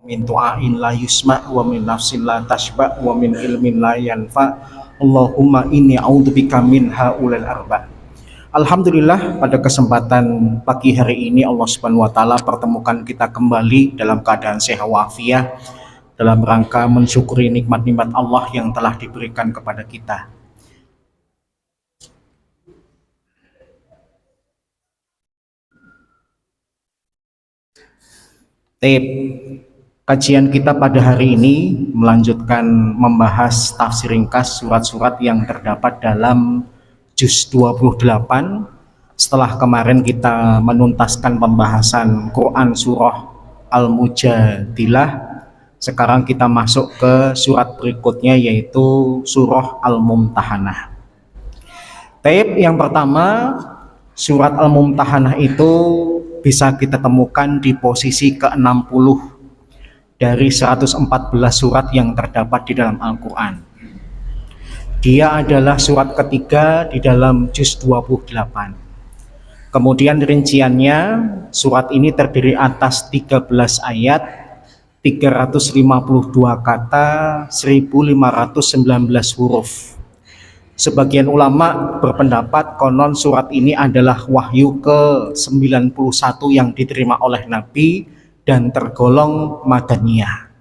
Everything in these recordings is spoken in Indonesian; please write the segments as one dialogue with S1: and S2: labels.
S1: min du'ain la yusma wa min nafsin la tashba wa min ilmin la yanfa. Allahumma inni a'udzubika min haulal arba. Alhamdulillah, pada kesempatan pagi hari ini Allah Subhanahu wa taala pertemukan kita kembali dalam keadaan sehat walafiat dalam rangka mensyukuri nikmat-nikmat Allah yang telah diberikan kepada kita. Kajian kita pada hari ini melanjutkan membahas tafsir ringkas surat-surat yang terdapat dalam juz 28. Setelah kemarin kita menuntaskan pembahasan Quran surah Al-Mujadilah, sekarang kita masuk ke surat berikutnya yaitu surah Al-Mumtahanah. Yang pertama, surat Al-Mumtahanah itu bisa kita temukan di posisi ke-60 dari 114 surat yang terdapat di dalam Al-Quran. Dia adalah surat ketiga di dalam juz 28. Kemudian rinciannya, surat ini terdiri atas 13 ayat, 352 kata, 1519 huruf. Sebagian ulama berpendapat konon surat ini adalah wahyu ke-91 yang diterima oleh Nabi dan tergolong Madaniyah.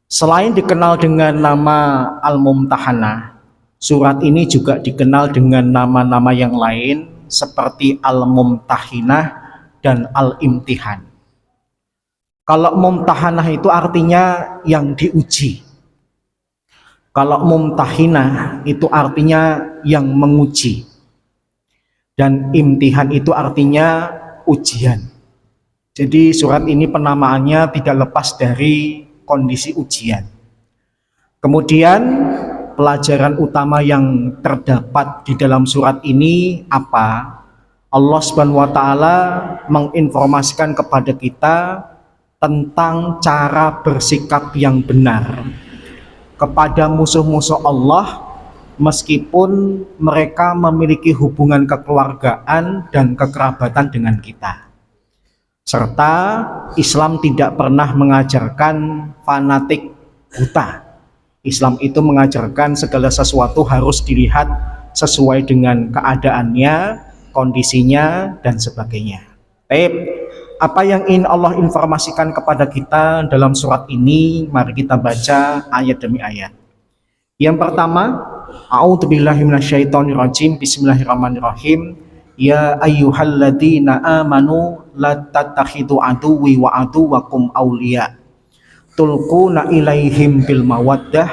S1: Selain dikenal dengan nama Al-Mumtahanah, surat ini juga dikenal dengan nama-nama yang lain seperti Al-Mumtahinah dan Al-Imtihan. Kalau Mumtahanah itu artinya yang diuji. Kalau Mumtahinah itu artinya yang menguji. Dan Imtihan itu artinya ujian. Jadi surat ini penamaannya tidak lepas dari kondisi ujian. Kemudian pelajaran utama yang terdapat di dalam surat ini apa? Allah Subhanahu wa taala menginformasikan kepada kita tentang cara bersikap yang benar kepada musuh-musuh Allah meskipun mereka memiliki hubungan kekeluargaan dan kekerabatan dengan kita. Serta Islam tidak pernah mengajarkan fanatik buta. Islam itu mengajarkan segala sesuatu harus dilihat sesuai dengan keadaannya, kondisinya, dan sebagainya. Apa yang ingin Allah informasikan kepada kita dalam surat ini, mari kita baca ayat demi ayat. Yang pertama, a'udzubillahi minasyaitonirrajim, bismillahirrahmanirrahim. Ya ayyuhalladzina amanu la tattakhidu aduwwi wa aduwwakum awliya tulquna ilaihim bil mawaddah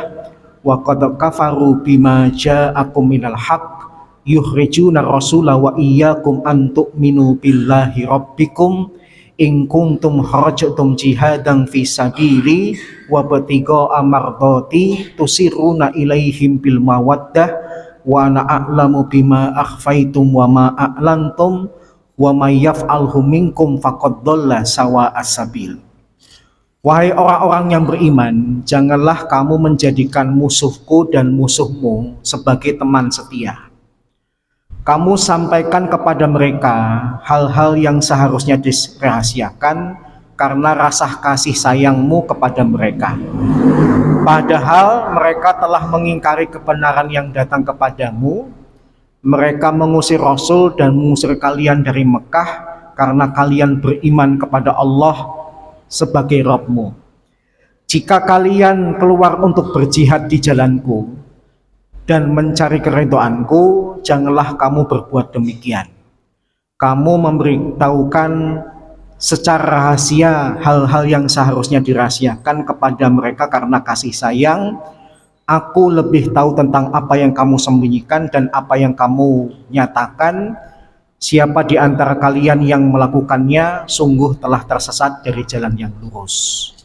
S1: wa qad kafaru bima ja'akum minal haqq yukhrijuna rasula wa iyyakum an tu'minu billahi rabbikum in kuntum kharajtum jihadan fi sabili wa batigha mardati tusiruna ilaihim bil mawaddah wa ana a'lamu bima akhfaitum wa ma a'lantum wa may yaf'alhu minkum faqad dhalla sawa'as sabil. Wahai orang-orang yang beriman, janganlah kamu menjadikan musuhku dan musuhmu sebagai teman setia. Kamu sampaikan kepada mereka hal-hal yang seharusnya dirahasiakan karena rasa kasih sayangmu kepada mereka. Padahal mereka telah mengingkari kebenaran yang datang kepadamu. Mereka mengusir Rasul dan mengusir kalian dari Mekah karena kalian beriman kepada Allah sebagai Rabbmu. Jika kalian keluar untuk berjihad di jalanku dan mencari keridhaanku, janganlah kamu berbuat demikian. Kamu memberitahukan secara rahasia hal-hal yang seharusnya dirahasiakan kepada mereka karena kasih sayang. Aku lebih tahu tentang apa yang kamu sembunyikan dan apa yang kamu nyatakan. Siapa di antara kalian yang melakukannya sungguh telah tersesat dari jalan yang lurus.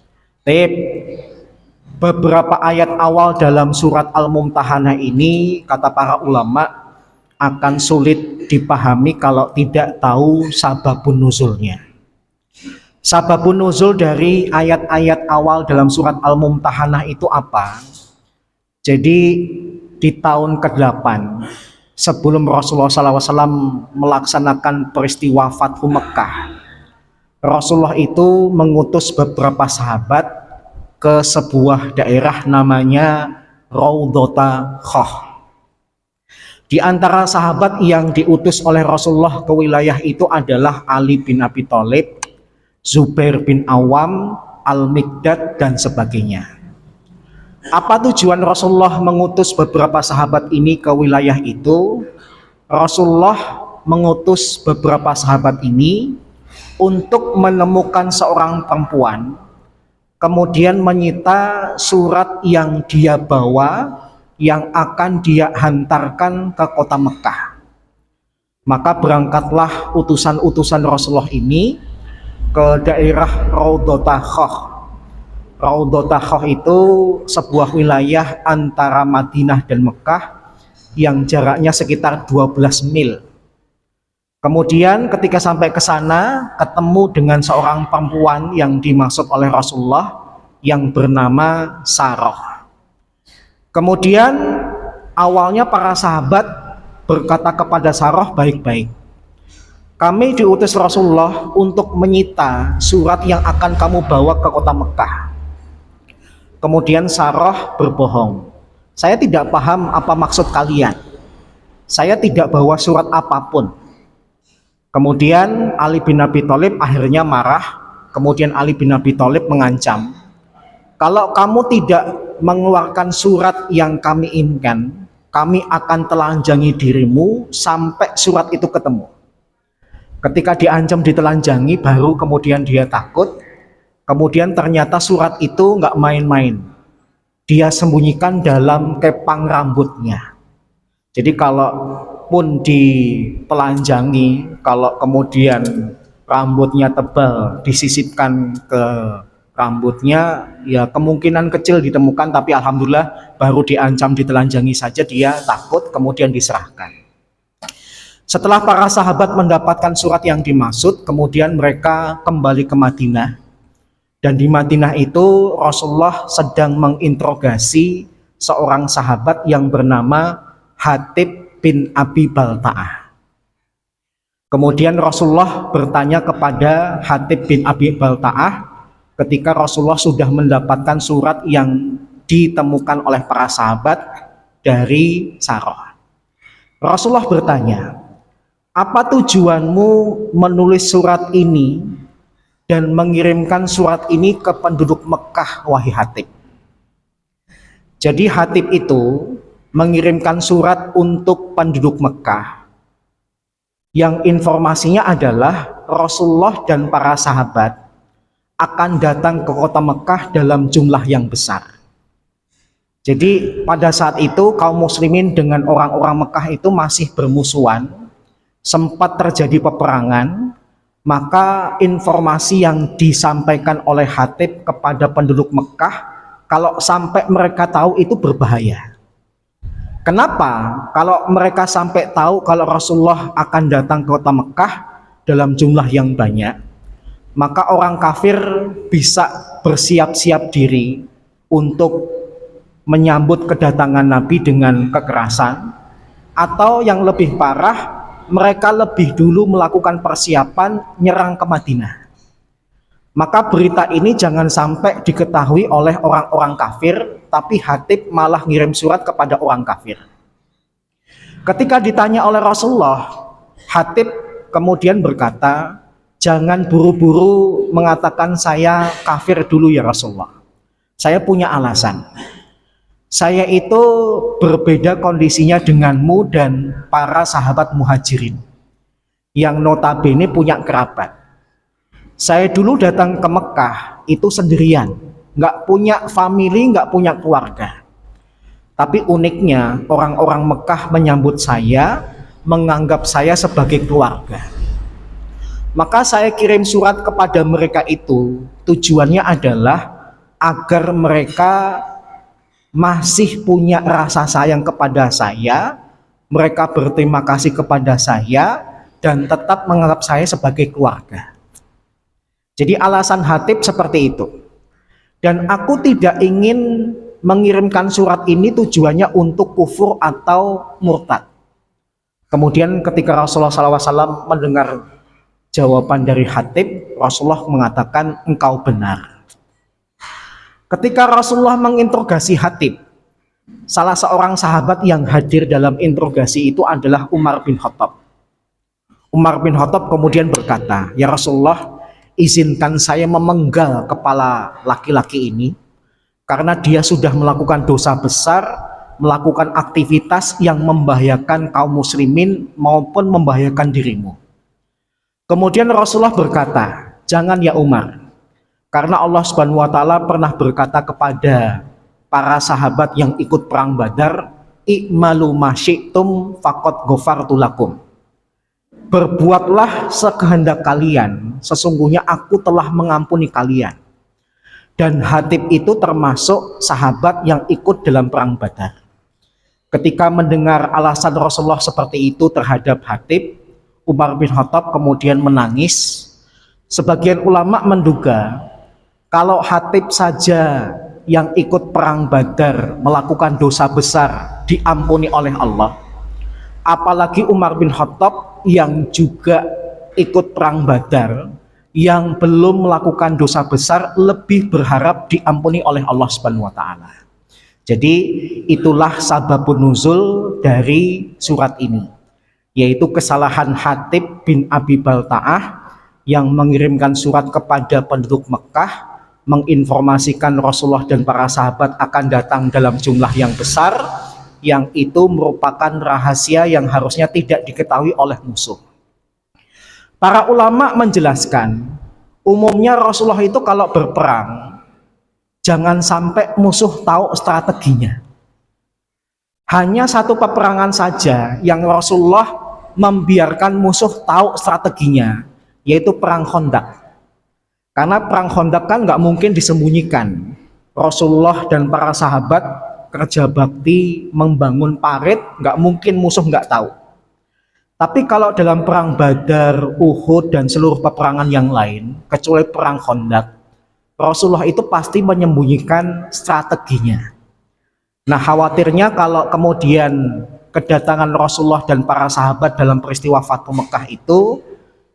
S1: Beberapa ayat awal dalam surat Al-Mumtahanah ini, kata para ulama, akan sulit dipahami kalau tidak tahu sababun nuzulnya. Sababun nuzul dari ayat-ayat awal dalam surat Al-Mumtahanah itu apa? Jadi di tahun ke-8 sebelum Rasulullah SAW melaksanakan peristiwa Fathu Mekah, Rasulullah itu mengutus beberapa sahabat ke sebuah daerah namanya Raudhata Khah. Di antara sahabat yang diutus oleh Rasulullah ke wilayah itu adalah Ali bin Abi Thalib, Zubair bin Awam, Al-Miqdad, dan sebagainya. Apa tujuan Rasulullah mengutus beberapa sahabat ini ke wilayah itu? Rasulullah mengutus beberapa sahabat ini untuk menemukan seorang perempuan, kemudian menyita surat yang dia bawa yang akan dia hantarkan ke kota Mekah. Maka berangkatlah utusan-utusan Rasulullah ini ke daerah Raudhata Khah. Raudhata Khah itu sebuah wilayah antara Madinah dan Mekah yang jaraknya sekitar 12 mil. Kemudian ketika sampai ke sana ketemu dengan seorang perempuan yang dimaksud oleh Rasulullah yang bernama Sarah. Kemudian awalnya para sahabat berkata kepada Sarah baik-baik. Kami diutus Rasulullah untuk menyita surat yang akan kamu bawa ke kota Mekah. Kemudian Sarah berbohong. Saya tidak paham apa maksud kalian. Saya tidak bawa surat apapun. Kemudian Ali bin Abi Thalib akhirnya marah. Kemudian Ali bin Abi Thalib mengancam, kalau kamu tidak mengeluarkan surat yang kami inginkan, kami akan telanjangi dirimu sampai surat itu ketemu. Ketika diancam ditelanjangi, baru kemudian dia takut. Kemudian ternyata surat itu nggak main-main. Dia sembunyikan dalam kepang rambutnya. Jadi kalau pun ditelanjangi, kalau kemudian rambutnya tebal disisipkan ke rambutnya, ya kemungkinan kecil ditemukan, tapi alhamdulillah baru diancam ditelanjangi saja dia takut, kemudian diserahkan. Setelah para sahabat mendapatkan surat yang dimaksud, kemudian mereka kembali ke Madinah, dan di Madinah itu Rasulullah sedang menginterogasi seorang sahabat yang bernama Hatib bin Abi Balta'ah. Kemudian Rasulullah bertanya kepada Hatib bin Abi Balta'ah ketika Rasulullah sudah mendapatkan surat yang ditemukan oleh para sahabat dari Sarah. Rasulullah bertanya, apa tujuanmu menulis surat ini dan mengirimkan surat ini ke penduduk Mekah, wahai Hatib? Jadi Hatib itu mengirimkan surat untuk penduduk Mekah yang informasinya adalah Rasulullah dan para sahabat akan datang ke kota Mekah dalam jumlah yang besar. Jadi pada saat itu kaum muslimin dengan orang-orang Mekah itu masih bermusuhan, sempat terjadi peperangan. Maka informasi yang disampaikan oleh Hatib kepada penduduk Mekah, kalau sampai mereka tahu itu berbahaya. Kenapa? Kalau mereka sampai tahu kalau Rasulullah akan datang ke kota Mekah dalam jumlah yang banyak, maka orang kafir bisa bersiap-siap diri untuk menyambut kedatangan Nabi dengan kekerasan, atau yang lebih parah, mereka lebih dulu melakukan persiapan nyerang ke Madinah. Maka berita ini jangan sampai diketahui oleh orang-orang kafir, tapi Hatib malah ngirim surat kepada orang kafir. Ketika ditanya oleh Rasulullah, Hatib kemudian berkata, jangan buru-buru mengatakan saya kafir dulu ya Rasulullah. Saya punya alasan. Saya itu berbeda kondisinya denganmu dan para sahabat muhajirin yang notabene punya kerabat. Saya dulu datang ke Mekah itu sendirian, nggak punya family, nggak punya keluarga. Tapi uniknya orang-orang Mekah menyambut saya, menganggap saya sebagai keluarga. Maka saya kirim surat kepada mereka itu, tujuannya adalah agar mereka masih punya rasa sayang kepada saya, mereka berterima kasih kepada saya, dan tetap menganggap saya sebagai keluarga. Jadi alasan Hatib seperti itu. Dan aku tidak ingin mengirimkan surat ini tujuannya untuk kufur atau murtad. Kemudian ketika Rasulullah SAW mendengar Jawaban dari Hatib, Rasulullah mengatakan engkau benar. Ketika Rasulullah menginterogasi Hatib, salah seorang sahabat yang hadir dalam interogasi itu adalah Umar bin Khattab. Umar bin Khattab kemudian berkata, "Ya Rasulullah, izinkan saya memenggal kepala laki-laki ini karena dia sudah melakukan dosa besar, melakukan aktivitas yang membahayakan kaum muslimin maupun membahayakan dirimu." Kemudian Rasulullah berkata, "Jangan ya Umar, karena Allah Subhanahu wa taala pernah berkata kepada para sahabat yang ikut perang Badar, i'malu ma syi'tum faqad ghafartu lakum." Berbuatlah sekehendak kalian, sesungguhnya aku telah mengampuni kalian. Dan Hatib itu termasuk sahabat yang ikut dalam perang Badar. Ketika mendengar alasan Rasulullah seperti itu terhadap Hatib, Umar bin Khattab kemudian menangis. Sebagian ulama menduga kalau Hatib saja yang ikut perang Badar melakukan dosa besar diampuni oleh Allah, apalagi Umar bin Khattab yang juga ikut perang Badar yang belum melakukan dosa besar lebih berharap diampuni oleh Allah Subhanahu wa taala. Jadi itulah sababun nuzul dari surat ini, yaitu kesalahan Hatib bin Abi Balta'ah yang mengirimkan surat kepada penduduk Mekah menginformasikan Rasulullah dan para sahabat akan datang dalam jumlah yang besar, yang itu merupakan rahasia yang harusnya tidak diketahui oleh musuh. Para ulama menjelaskan, umumnya Rasulullah itu kalau berperang jangan sampai musuh tahu strateginya. Hanya satu peperangan saja yang Rasulullah membiarkan musuh tahu strateginya, yaitu perang Khandaq. Karena perang Khandaq kan nggak mungkin disembunyikan. Rasulullah dan para sahabat kerja bakti membangun parit, nggak mungkin musuh nggak tahu. Tapi kalau dalam perang Badar, Uhud, dan seluruh peperangan yang lain, kecuali perang Khandaq, Rasulullah itu pasti menyembunyikan strateginya. Nah, khawatirnya kalau kemudian kedatangan Rasulullah dan para sahabat dalam peristiwa Fathu Mekah itu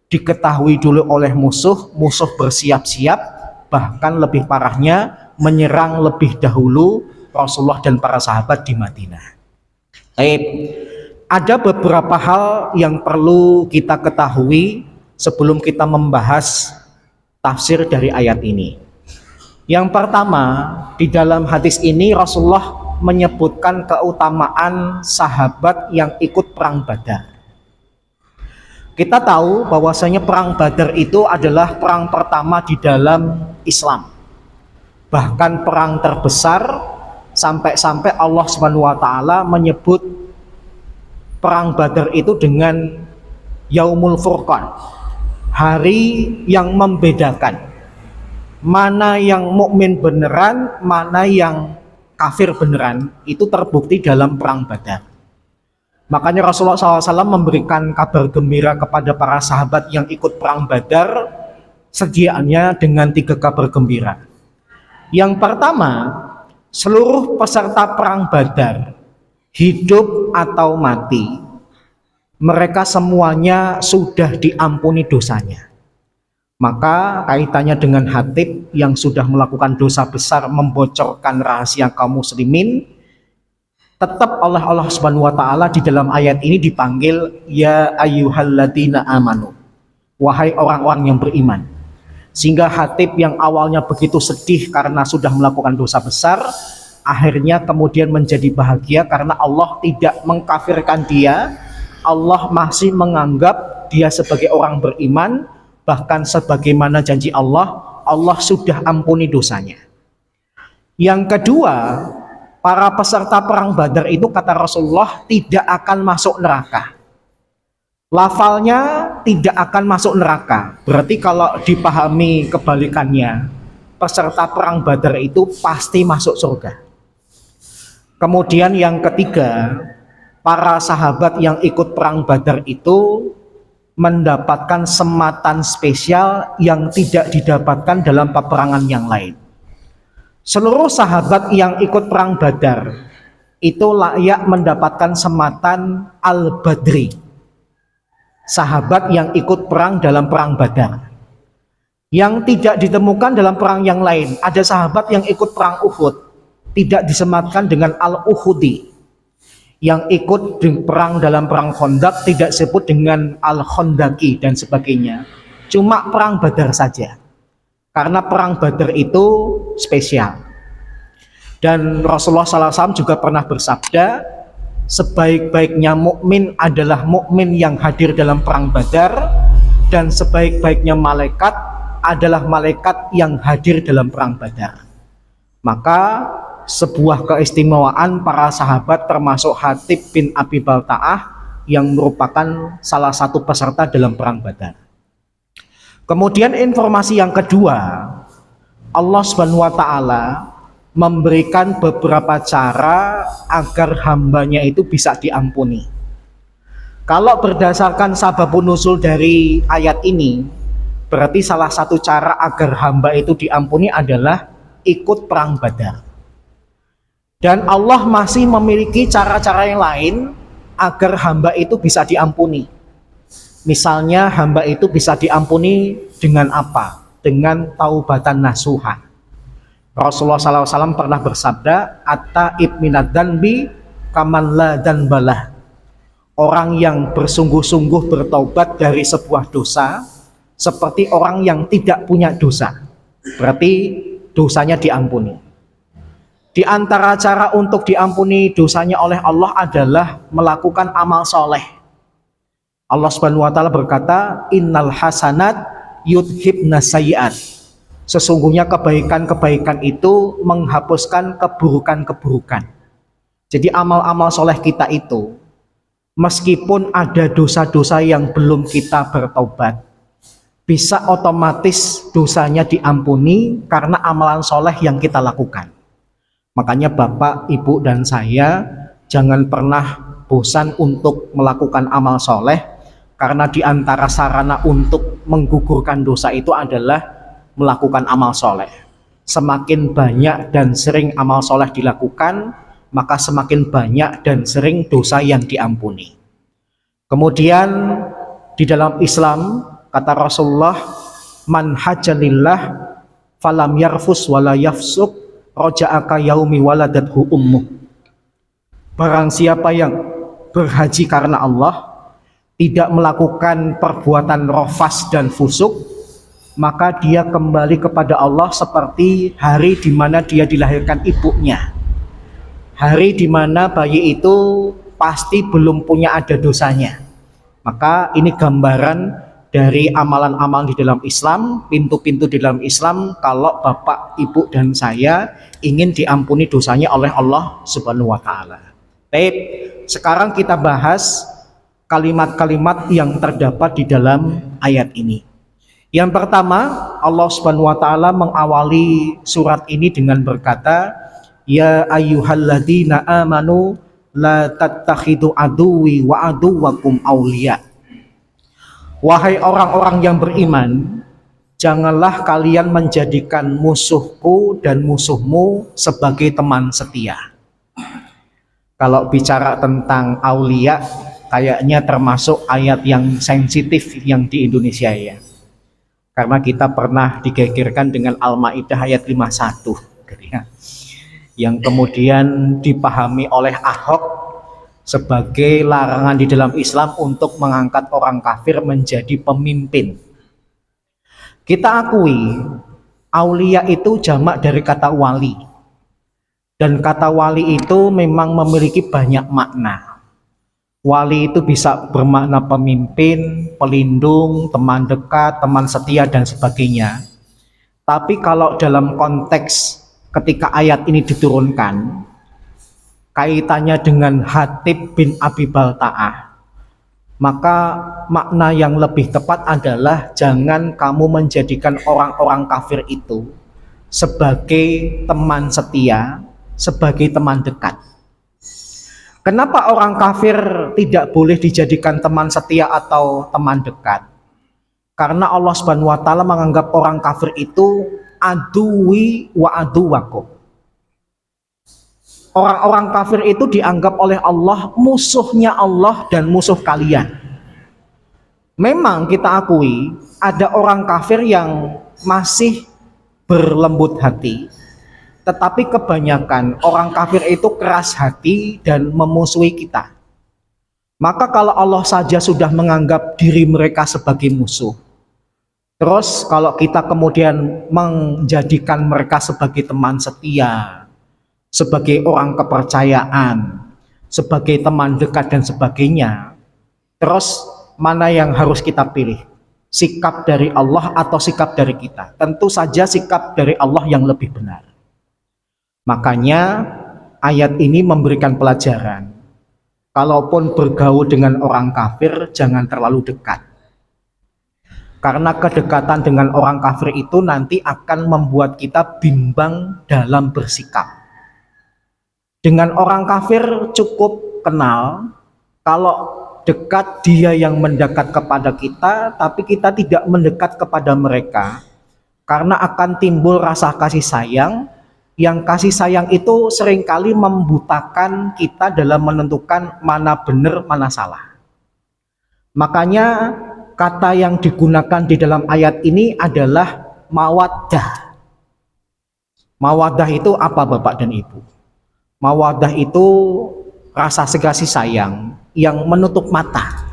S1: diketahui dulu oleh musuh, musuh bersiap-siap, bahkan lebih parahnya menyerang lebih dahulu Rasulullah dan para sahabat di Madinah. Baik, ada beberapa hal yang perlu kita ketahui sebelum kita membahas tafsir dari ayat ini. Yang pertama, di dalam hadis ini Rasulullah menyebutkan keutamaan sahabat yang ikut perang Badar. Kita tahu bahwasanya perang Badar itu adalah perang pertama di dalam Islam. Bahkan perang terbesar, sampai-sampai Allah Subhanahu wa taala menyebut perang Badar itu dengan Yaumul Furqan, hari yang membedakan mana yang mukmin beneran, mana yang kafir beneran. Itu terbukti dalam perang Badar. Makanya Rasulullah SAW memberikan kabar gembira kepada para sahabat yang ikut perang Badar, sediaannya dengan 3 kabar gembira. Yang pertama, seluruh peserta perang Badar, hidup atau mati, mereka semuanya sudah diampuni dosanya. Maka kaitannya dengan Hatib yang sudah melakukan dosa besar membocorkan rahasia kaum muslimin, tetap oleh Allah Subhanahu wa taala di dalam ayat ini dipanggil ya ayyuhalladzina amanu, wahai orang-orang yang beriman. Sehingga Hatib yang awalnya begitu sedih karena sudah melakukan dosa besar, akhirnya kemudian menjadi bahagia karena Allah tidak mengkafirkan dia. Allah masih menganggap dia sebagai orang beriman. Bahkan sebagaimana janji Allah, Allah sudah ampuni dosanya. Yang kedua, para peserta perang Badar itu kata Rasulullah tidak akan masuk neraka. Lafalnya tidak akan masuk neraka. Berarti kalau dipahami kebalikannya, peserta perang Badar itu pasti masuk surga. Kemudian yang ketiga, para sahabat yang ikut perang Badar itu mendapatkan sematan spesial yang tidak didapatkan dalam peperangan yang lain. Seluruh sahabat yang ikut perang Badar itu layak mendapatkan sematan Al-Badri. sahabat yang ikut perang dalam perang Badar. Yang tidak ditemukan dalam perang yang lain, ada sahabat yang ikut perang Uhud, tidak disematkan dengan Al-Uhudi. Yang ikut perang dalam perang Khandaq tidak disebut dengan Al-Khandaki dan sebagainya. Cuma perang Badar saja. Karena perang Badar itu spesial. Dan Rasulullah SAW juga pernah bersabda, sebaik-baiknya mukmin adalah mukmin yang hadir dalam perang Badar, dan sebaik-baiknya malaikat adalah malaikat yang hadir dalam perang Badar. Maka sebuah keistimewaan para sahabat termasuk Hatib bin Abi Balta'ah yang merupakan salah satu peserta dalam perang Badar. Kemudian informasi yang kedua, Allah Subhanahu wa taala memberikan beberapa cara agar hambanya itu bisa diampuni. Kalau berdasarkan sababun nuzul dari ayat ini, berarti salah satu cara agar hamba itu diampuni adalah ikut perang Badar. Dan Allah masih memiliki cara-cara yang lain agar hamba itu bisa diampuni. Misalnya hamba itu bisa diampuni dengan apa? Dengan taubatan nasuha. Rasulullah SAW pernah bersabda, "At-taib minad dzanbi kaman la dzanbalah." Orang yang bersungguh-sungguh bertaubat dari sebuah dosa seperti orang yang tidak punya dosa. Berarti dosanya diampuni. Di antara cara untuk diampuni dosanya oleh Allah adalah melakukan amal soleh. Allah Subhanahu wa taala berkata, "Innal hasanat yudhibnas sayyi'at." Sesungguhnya kebaikan-kebaikan itu menghapuskan keburukan-keburukan. Jadi amal-amal soleh kita itu, meskipun ada dosa-dosa yang belum kita bertobat, bisa otomatis dosanya diampuni karena amalan soleh yang kita lakukan. Makanya Bapak, Ibu, dan saya jangan pernah bosan untuk melakukan amal soleh, karena di antara sarana untuk menggugurkan dosa itu adalah melakukan amal soleh. Semakin banyak dan sering amal soleh dilakukan, maka semakin banyak dan sering dosa yang diampuni. Kemudian di dalam Islam, kata Rasulullah, "Man hajjalillah falam yarfus wala yafsuk roja'aka yaumi waladathu ummuh." Barang siapa yang berhaji karena Allah, tidak melakukan perbuatan rofas dan fusuk, maka dia kembali kepada Allah seperti hari di mana dia dilahirkan ibunya. Hari di mana bayi itu pasti belum punya ada dosanya. Maka ini gambaran dari amalan-amalan di dalam Islam, pintu-pintu di dalam Islam kalau Bapak, Ibu, dan saya ingin diampuni dosanya oleh Allah Subhanahu wa taala. Baik, sekarang kita bahas kalimat-kalimat yang terdapat di dalam ayat ini. Yang pertama, Allah Subhanahu wa taala mengawali surat ini dengan berkata, "Ya ayyuhalladzina amanu la tattakhidu aduwi wa aduwakum auliya." Wahai orang-orang yang beriman, janganlah kalian menjadikan musuhku dan musuhmu sebagai teman setia. Kalau bicara tentang aulia, kayaknya termasuk ayat yang sensitif yang di Indonesia ya. Karena kita pernah digegerkan dengan Al-Maidah ayat 51 yang kemudian dipahami oleh Ahok sebagai larangan di dalam Islam untuk mengangkat orang kafir menjadi pemimpin. Kita akui aulia itu jamak dari kata wali, dan kata wali itu memang memiliki banyak makna. Wali itu bisa bermakna pemimpin, pelindung, teman dekat, teman setia, dan sebagainya. Tapi kalau dalam konteks ketika ayat ini diturunkan, kaitannya dengan Hatib bin Abi Balta'ah, maka makna yang lebih tepat adalah jangan kamu menjadikan orang-orang kafir itu sebagai teman setia, sebagai teman dekat. Kenapa orang kafir tidak boleh dijadikan teman setia atau teman dekat? Karena Allah Subhanahu wa taala menganggap orang kafir itu aduwi wa aduwakum. Orang-orang kafir itu dianggap oleh Allah musuhnya Allah dan musuh kalian. Memang kita akui ada orang kafir yang masih berlembut hati, tetapi kebanyakan orang kafir itu keras hati dan memusuhi kita. Maka kalau Allah saja sudah menganggap diri mereka sebagai musuh, terus kalau kita kemudian menjadikan mereka sebagai teman setia, sebagai orang kepercayaan, sebagai teman dekat dan sebagainya, terus mana yang harus kita pilih? Sikap dari Allah atau sikap dari kita? Tentu saja sikap dari Allah yang lebih benar. Makanya ayat ini memberikan pelajaran. Kalaupun bergaul dengan orang kafir, jangan terlalu dekat. Karena kedekatan dengan orang kafir itu nanti akan membuat kita bimbang dalam bersikap. Dengan orang kafir cukup kenal, kalau dekat dia yang mendekat kepada kita, tapi kita tidak mendekat kepada mereka, karena akan timbul rasa kasih sayang, yang kasih sayang itu seringkali membutakan kita dalam menentukan mana benar, mana salah. Makanya kata yang digunakan di dalam ayat ini adalah mawaddah. Mawaddah itu apa Bapak dan Ibu? Mawaddah itu rasa kasih sayang yang menutup mata.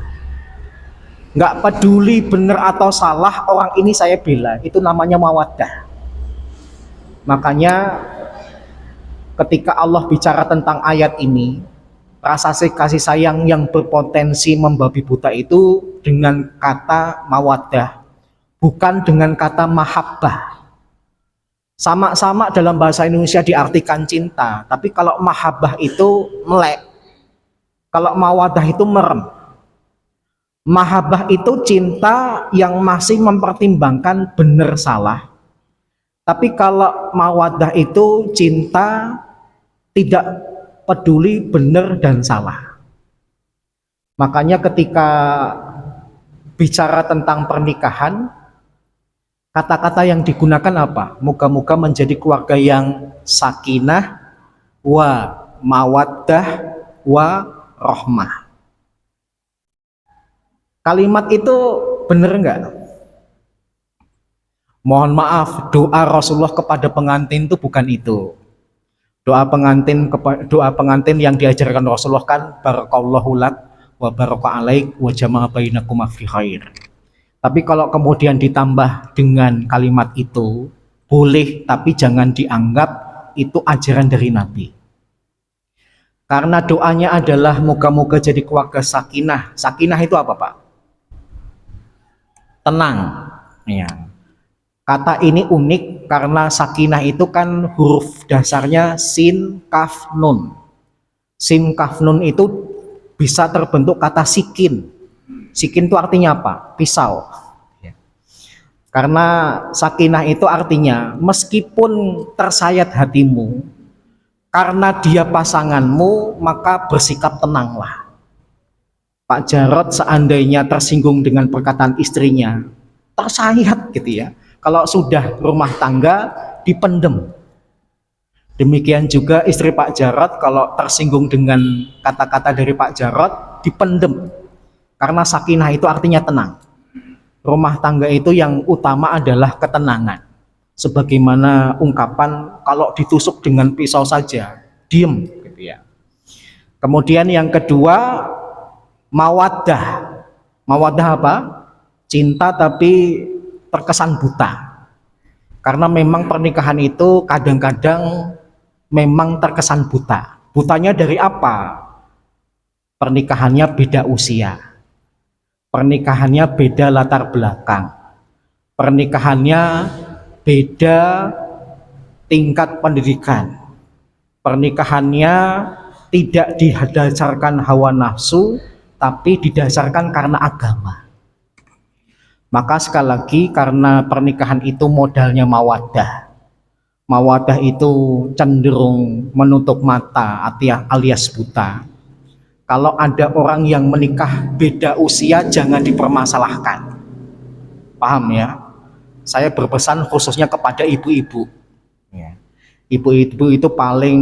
S1: Nggak peduli benar atau salah, orang ini saya bela, itu namanya mawaddah. Makanya ketika Allah bicara tentang ayat ini, rasa kasih sayang yang berpotensi membabi buta itu dengan kata mawaddah, bukan dengan kata mahabbah. Sama-sama dalam bahasa Indonesia diartikan cinta, tapi kalau mahabbah itu melek, kalau mawaddah itu merem. Mahabbah itu cinta yang masih mempertimbangkan benar salah. Tapi kalau mawaddah itu cinta tidak peduli benar dan salah. Makanya ketika bicara tentang pernikahan, kata-kata yang digunakan apa? Moga-moga menjadi keluarga yang sakinah wa mawaddah wa rahmah. Kalimat itu benar enggak? Mohon maaf, doa Rasulullah kepada pengantin itu bukan itu. Doa pengantin yang diajarkan Rasulullah kan barakallahu lak wa baraka alaik wa jama'a bainakum fi khair. Tapi kalau kemudian ditambah dengan kalimat itu boleh, tapi jangan dianggap itu ajaran dari Nabi. Karena doanya adalah moga-moga jadi keluarga sakinah. Sakinah itu apa, Pak? Tenang. Ya. Kata ini unik karena sakinah itu kan huruf dasarnya sin, kaf, nun. Sin, kaf, nun itu bisa terbentuk kata sikin. Sikin itu artinya apa? Pisau. Karena sakinah itu artinya meskipun tersayat hatimu, karena dia pasanganmu, maka bersikap tenanglah. Pak Jarod seandainya tersinggung dengan perkataan istrinya, tersayat gitu ya. Kalau sudah rumah tangga dipendem. Demikian juga istri Pak Jarod kalau tersinggung dengan kata-kata dari Pak Jarod dipendem. Karena sakinah itu artinya tenang. Rumah tangga itu yang utama adalah ketenangan. Sebagaimana ungkapan kalau ditusuk dengan pisau saja diem gitu ya. Kemudian yang kedua mawaddah. Mawaddah apa? Cinta tapi terkesan buta. Karena memang pernikahan itu kadang-kadang memang terkesan buta. Butanya dari apa? Pernikahannya beda usia. Pernikahannya beda latar belakang. Pernikahannya beda tingkat pendidikan. Pernikahannya tidak didasarkan hawa nafsu, tapi didasarkan karena agama. Maka sekali lagi karena pernikahan itu modalnya mawaddah. Mawaddah itu cenderung menutup mata alias buta. Kalau ada orang yang menikah beda usia jangan dipermasalahkan. Paham ya? Saya berpesan khususnya kepada ibu-ibu. Ibu-ibu itu paling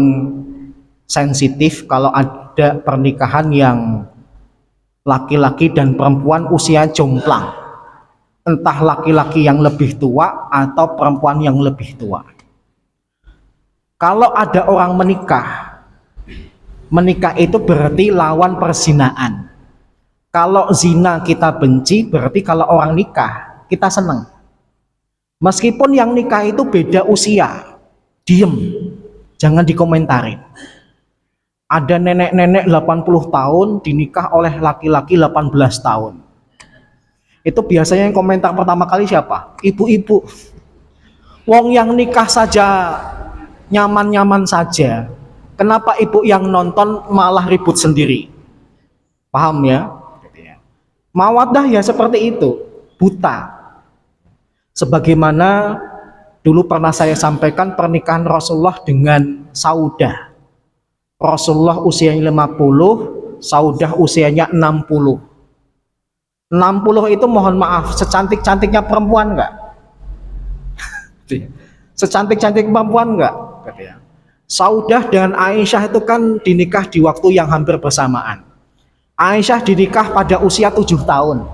S1: sensitif kalau ada pernikahan yang laki-laki dan perempuan usia jomplang, entah laki-laki yang lebih tua atau perempuan yang lebih tua. Kalau ada orang menikah, menikah itu berarti lawan perzinaan. Kalau zina kita benci, berarti kalau orang nikah kita senang. Meskipun yang nikah itu beda usia, diem, jangan dikomentarin. Ada nenek-nenek 80 tahun dinikah oleh laki-laki 18 tahun. Itu biasanya yang komentar pertama kali siapa? Ibu-ibu. Wong yang nikah saja nyaman-nyaman saja, kenapa ibu yang nonton malah ribut sendiri? Paham ya? Mawaddah ya seperti itu, buta. Sebagaimana dulu pernah saya sampaikan pernikahan Rasulullah dengan Saudah. Rasulullah usianya 50, Saudah usianya 60. 60 itu mohon maaf, secantik-cantiknya perempuan enggak? Secantik-cantik perempuan enggak? Saudah dan Aisyah itu kan dinikah di waktu yang hampir bersamaan. Aisyah dinikah pada usia 7 tahun.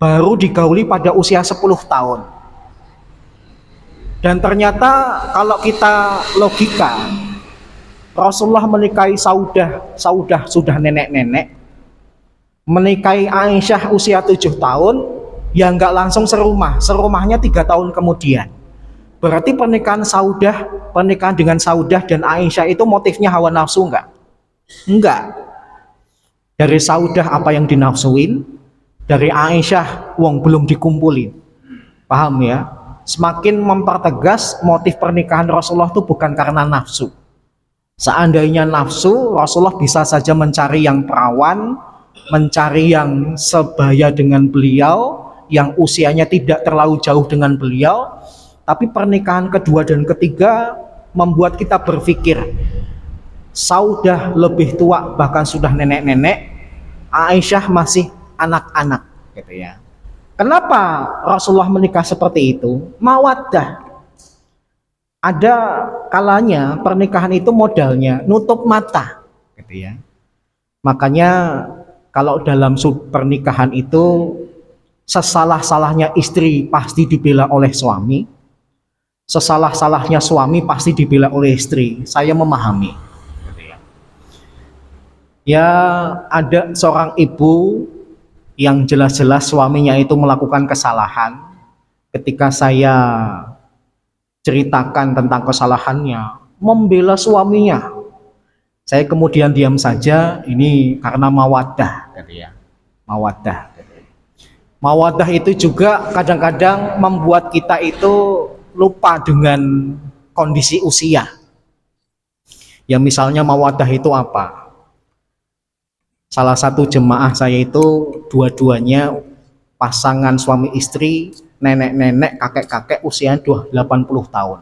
S1: Baru digauli pada usia 10 tahun. Dan ternyata kalau kita logika, Rasulullah menikahi Saudah sudah nenek-nenek, menikahi Aisyah usia 7 tahun, ya nggak langsung serumahnya 3 tahun kemudian. Berarti pernikahan dengan Saudah dan Aisyah itu motifnya hawa nafsu enggak. Dari Saudah apa yang dinafsuin, dari Aisyah wong belum dikumpulin. Paham ya? Semakin mempertegas motif pernikahan Rasulullah itu bukan karena nafsu. Seandainya nafsu, Rasulullah bisa saja mencari yang perawan, mencari yang sebaya dengan beliau, yang usianya tidak terlalu jauh dengan beliau. Tapi pernikahan kedua dan ketiga membuat kita berpikir, Saudah lebih tua, bahkan sudah nenek-nenek, Aisyah masih anak-anak, gitu ya. Kenapa Rasulullah menikah seperti itu? Mawaddah. Ada kalanya pernikahan itu modalnya nutup mata, gitu ya. Makanya kalau dalam pernikahan itu sesalah-salahnya istri pasti dibela oleh suami, sesalah-salahnya suami pasti dibela oleh istri. Saya memahami. Ya, ada seorang ibu yang jelas-jelas suaminya itu melakukan kesalahan. Ketika saya ceritakan tentang kesalahannya, membela suaminya. Saya kemudian diam saja, ini karena mawaddah, mawaddah. Mawaddah itu juga kadang-kadang membuat kita itu lupa dengan kondisi usia. Ya misalnya mawaddah itu apa? Salah satu jemaah saya itu dua-duanya pasangan suami istri, nenek-nenek, kakek-kakek usianya 80 tahun.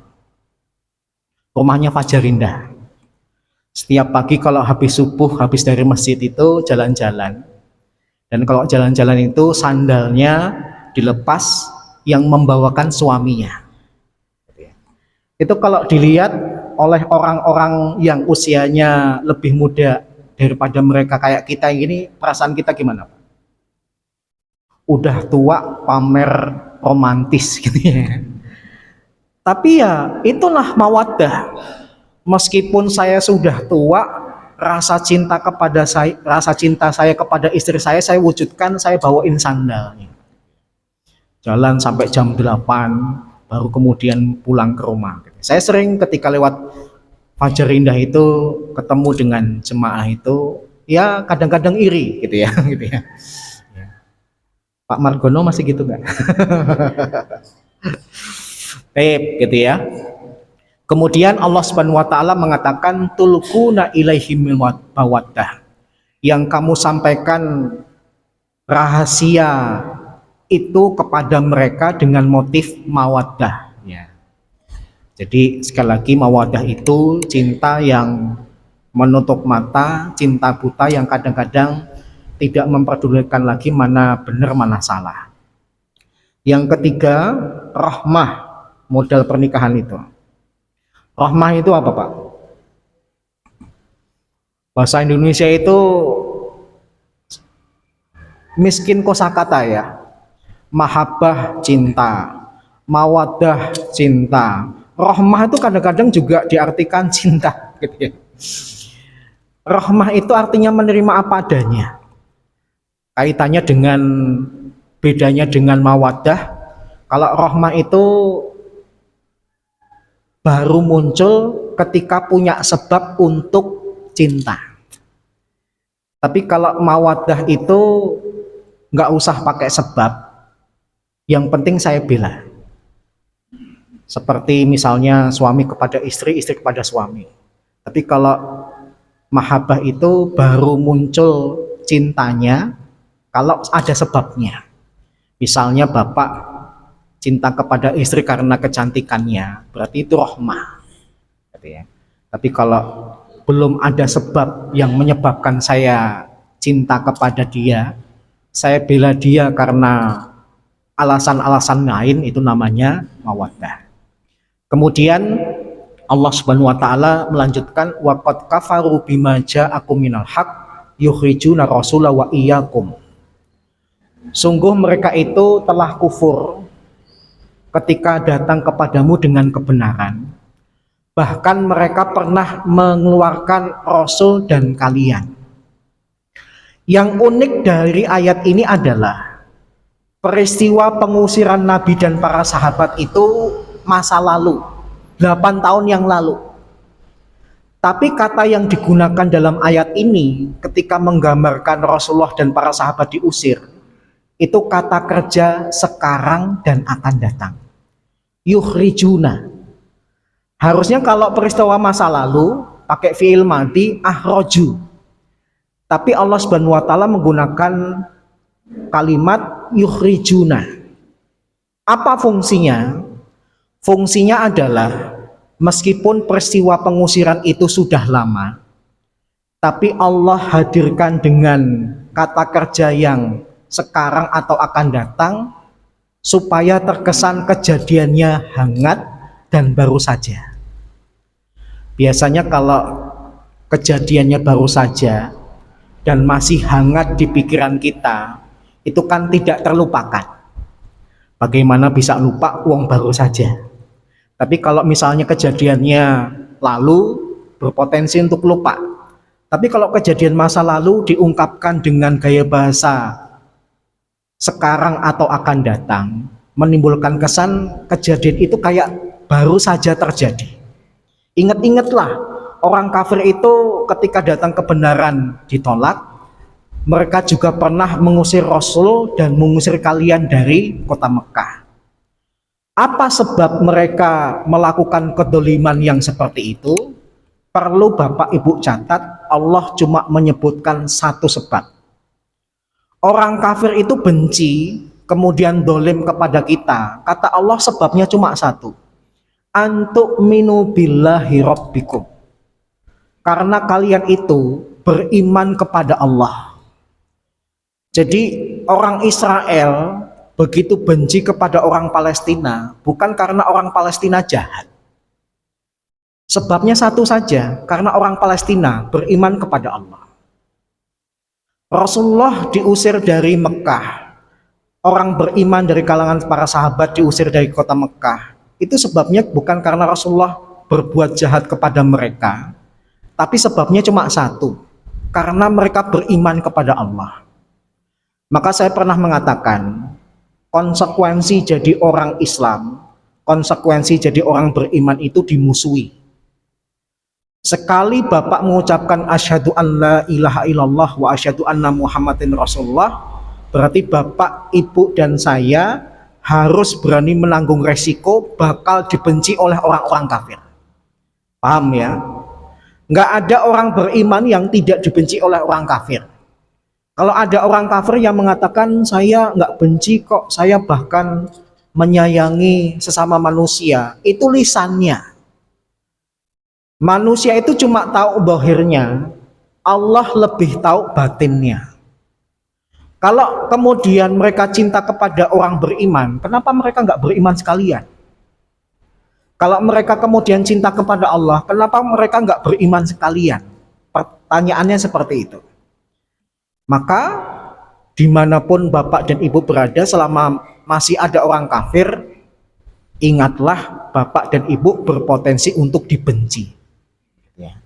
S1: Rumahnya Fajar Indah. Setiap pagi kalau habis subuh, habis dari masjid itu jalan-jalan. Dan kalau jalan-jalan itu sandalnya dilepas yang membawakan suaminya. Itu kalau dilihat oleh orang-orang yang usianya lebih muda daripada mereka kayak kita ini, perasaan kita gimana? Udah tua pamer romantis gitu ya. Tapi ya itulah mawaddah. Meskipun saya sudah tua, rasa cinta saya kepada istri saya wujudkan, saya bawain sandalnya. Jalan sampai jam 8 baru kemudian pulang ke rumah. Saya sering ketika lewat Fajar Indah itu ketemu dengan jemaah itu, ya kadang-kadang iri gitu ya, gitu ya. Pak Margono masih gitu nggak? Gitu ya. Kemudian Allah Subhanahu wa taala mengatakan tulquna ilaihim mawaddah. Yang kamu sampaikan rahasia itu kepada mereka dengan motif mawaddah. Jadi sekali lagi mawaddah itu cinta yang menutup mata, cinta buta yang kadang-kadang tidak memperdulikan lagi mana benar mana salah. Yang ketiga, rahmah, modal pernikahan itu. Rahmah itu apa, Pak? Bahasa Indonesia itu miskin kosakata ya. Mahabbah cinta, mawaddah cinta, rahmah itu kadang-kadang juga diartikan cinta gitu ya. Rahmah itu artinya menerima apa adanya. Kaitannya dengan bedanya dengan mawaddah, kalau rahmah itu baru muncul ketika punya sebab untuk cinta. Tapi kalau mawaddah itu nggak usah pakai sebab, yang penting saya bela. Seperti misalnya suami kepada istri, istri kepada suami. Tapi kalau mahabbah itu baru muncul cintanya kalau ada sebabnya. Misalnya bapak cinta kepada istri karena kecantikannya, berarti itu rahmah. Gitu ya. Tapi kalau belum ada sebab yang menyebabkan saya cinta kepada dia, saya bela dia karena alasan-alasan lain, itu namanya mawaddah. Kemudian Allah Subhanahu wa taala melanjutkan waqad kafaru bima ja'akum minal haq yukhrijuna rasula wa iyyakum. Sungguh mereka itu telah kufur ketika datang kepadamu dengan kebenaran. Bahkan mereka pernah mengeluarkan rasul dan kalian. Yang unik dari ayat ini adalah peristiwa pengusiran Nabi dan para sahabat itu masa lalu, 8 tahun yang lalu. Tapi kata yang digunakan dalam ayat ini ketika menggambarkan Rasulullah dan para sahabat diusir, itu kata kerja sekarang dan akan datang. Yukhrijuna. Harusnya kalau peristiwa masa lalu pakai fi'il madhi akhroju. Tapi Allah Subhanahu wa taala menggunakan kalimat yukhrijuna. Apa fungsinya? Fungsinya adalah meskipun peristiwa pengusiran itu sudah lama, tapi Allah hadirkan dengan kata kerja yang sekarang atau akan datang supaya terkesan kejadiannya hangat dan baru saja. Biasanya kalau kejadiannya baru saja dan masih hangat di pikiran kita, itu kan tidak terlupakan. Bagaimana bisa lupa uang baru saja? Tapi kalau misalnya kejadiannya lalu, berpotensi untuk lupa. Tapi kalau kejadian masa lalu diungkapkan dengan gaya bahasa sekarang atau akan datang, menimbulkan kesan kejadian itu kayak baru saja terjadi. Ingat-ingatlah, orang kafir itu ketika datang kebenaran ditolak, mereka juga pernah mengusir Rasul dan mengusir kalian dari kota Mekah. Apa sebab mereka melakukan kedoliman yang seperti itu? Perlu Bapak Ibu catat, Allah cuma menyebutkan satu sebab. Orang kafir itu benci, kemudian dolim kepada kita. Kata Allah sebabnya cuma satu. Antu'minu billahi rabbikum. Karena kalian itu beriman kepada Allah. Jadi orang Israel begitu benci kepada orang Palestina, bukan karena orang Palestina jahat. Sebabnya satu saja, karena orang Palestina beriman kepada Allah. Rasulullah diusir dari Mekah. Orang beriman dari kalangan para sahabat diusir dari kota Mekah. Itu sebabnya bukan karena Rasulullah berbuat jahat kepada mereka, tapi sebabnya cuma satu, karena mereka beriman kepada Allah. Maka saya pernah mengatakan, konsekuensi jadi orang Islam, konsekuensi jadi orang beriman itu dimusuhi. Sekali Bapak mengucapkan asyhadu an la ilaha illallah wa asyhadu anna muhammadin rasulullah, berarti Bapak, Ibu, dan saya harus berani menanggung resiko bakal dibenci oleh orang-orang kafir. Paham ya? Nggak ada orang beriman yang tidak dibenci oleh orang kafir. Kalau ada orang kafir yang mengatakan saya nggak benci kok, saya bahkan menyayangi sesama manusia, itu lisannya. Manusia itu cuma tahu zahirnya, Allah lebih tahu batinnya. Kalau kemudian mereka cinta kepada orang beriman, kenapa mereka nggak beriman sekalian? Kalau mereka kemudian cinta kepada Allah, kenapa mereka nggak beriman sekalian? Pertanyaannya seperti itu. Maka Dimanapun Bapak dan Ibu berada, selama masih ada orang kafir, ingatlah Bapak dan Ibu berpotensi untuk dibenci. Ya.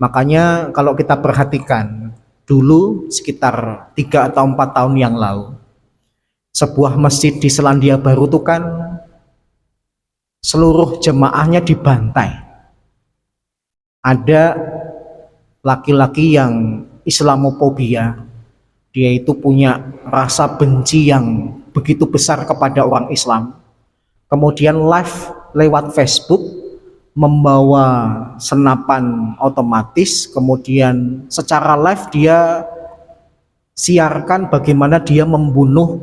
S1: Makanya kalau kita perhatikan, dulu sekitar 3 atau 4 tahun yang lalu, sebuah masjid di Selandia Baru itu kan seluruh jemaahnya dibantai. Ada laki-laki yang Islamofobia, dia itu punya rasa benci yang begitu besar kepada orang Islam. Kemudian live lewat Facebook, membawa senapan otomatis, kemudian secara live dia siarkan bagaimana dia membunuh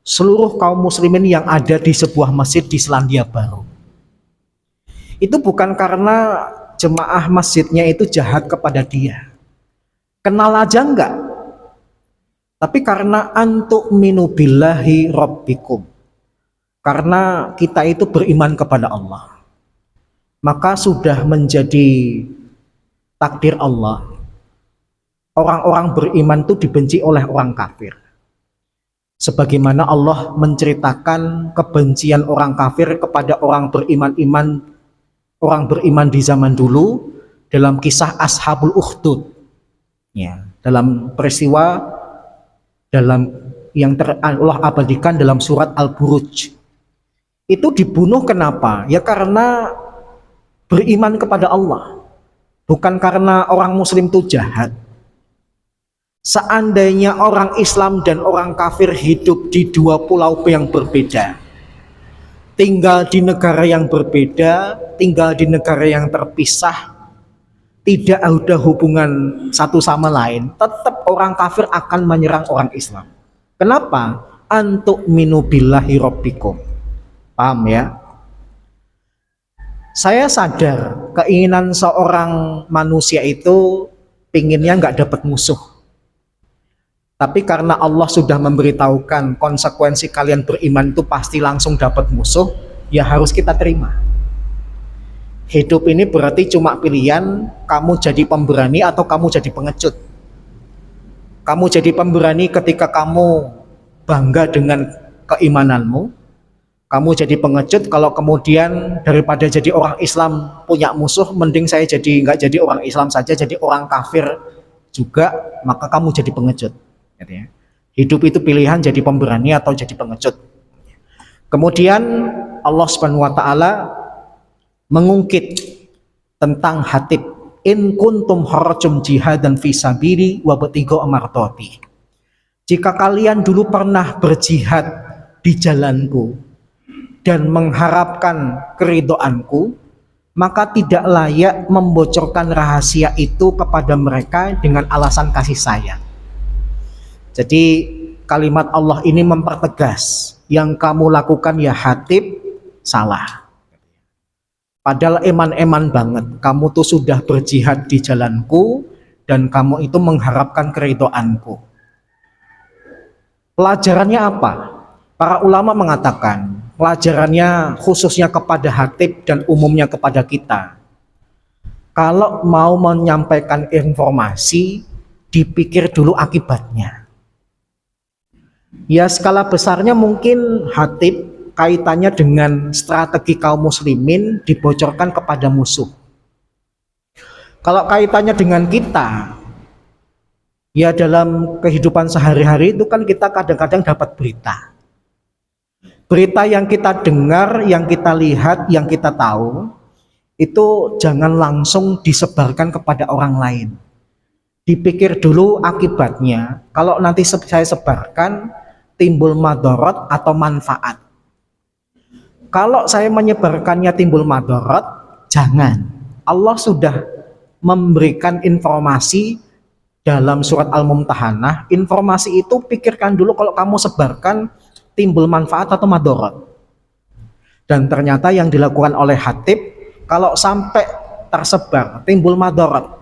S1: seluruh kaum muslimin yang ada di sebuah masjid di Selandia Baru. Itu bukan karena jemaah masjidnya itu jahat kepada dia, kenal aja enggak, tapi karena antu'minu billahi rabbikum, karena kita itu beriman kepada Allah, maka sudah menjadi takdir Allah, orang-orang beriman itu dibenci oleh orang kafir. Sebagaimana Allah menceritakan kebencian orang kafir kepada orang beriman di zaman dulu dalam kisah Ashabul Ukhdud. Ya, dalam peristiwa yang Allah abadikan dalam surat Al-Buruj. Itu dibunuh kenapa? Ya karena beriman kepada Allah, bukan karena orang muslim itu jahat. Seandainya orang Islam dan orang kafir hidup di 2 pulau yang berbeda, tinggal di negara yang berbeda, tinggal di negara yang terpisah, tidak ada hubungan satu sama lain, tetap orang kafir akan menyerang orang Islam. Kenapa? Antu'minu billahi rabbikum. Paham ya? Saya sadar keinginan seorang manusia itu pinginnya nggak dapat musuh. Tapi karena Allah sudah memberitahukan konsekuensi kalian beriman itu pasti langsung dapat musuh, ya harus kita terima. Hidup ini berarti cuma pilihan, kamu jadi pemberani atau kamu jadi pengecut. Kamu jadi pemberani ketika kamu bangga dengan keimananmu. Kamu jadi pengecut kalau kemudian daripada jadi orang Islam punya musuh, mending saya jadi nggak jadi orang Islam saja, jadi orang kafir juga, maka kamu jadi pengecut. Hidup itu pilihan, jadi pemberani atau jadi pengecut. Kemudian Allah Subhanahu wa taala mengungkit tentang Hatib, in kuntum kharajtum jihadan fi sabili wa btigha mardhati. Jika kalian dulu pernah berjihad di jalanku dan mengharapkan keridhoanku, maka tidak layak membocorkan rahasia itu kepada mereka dengan alasan kasih sayang. Jadi kalimat Allah ini mempertegas, yang kamu lakukan ya Hatib salah. Padahal eman-eman banget, kamu tuh sudah berjihad di jalanku dan kamu itu mengharapkan keridhoanku. Pelajarannya apa? Para ulama mengatakan, pelajarannya khususnya kepada Hatib dan umumnya kepada kita. Kalau mau menyampaikan informasi, dipikir dulu akibatnya. Ya skala besarnya mungkin Hatib kaitannya dengan strategi kaum muslimin dibocorkan kepada musuh. Kalau kaitannya dengan kita, ya dalam kehidupan sehari-hari itu kan kita kadang-kadang dapat berita. Berita yang kita dengar, yang kita lihat, yang kita tahu, itu jangan langsung disebarkan kepada orang lain. Dipikir dulu akibatnya, kalau nanti saya sebarkan, timbul madorot atau manfaat. Kalau saya menyebarkannya timbul madorot, jangan. Allah sudah memberikan informasi dalam surat Al-Mumtahanah, informasi itu pikirkan dulu kalau kamu sebarkan timbul manfaat atau madorot. Dan ternyata yang dilakukan oleh Hatib, kalau sampai tersebar timbul madorot,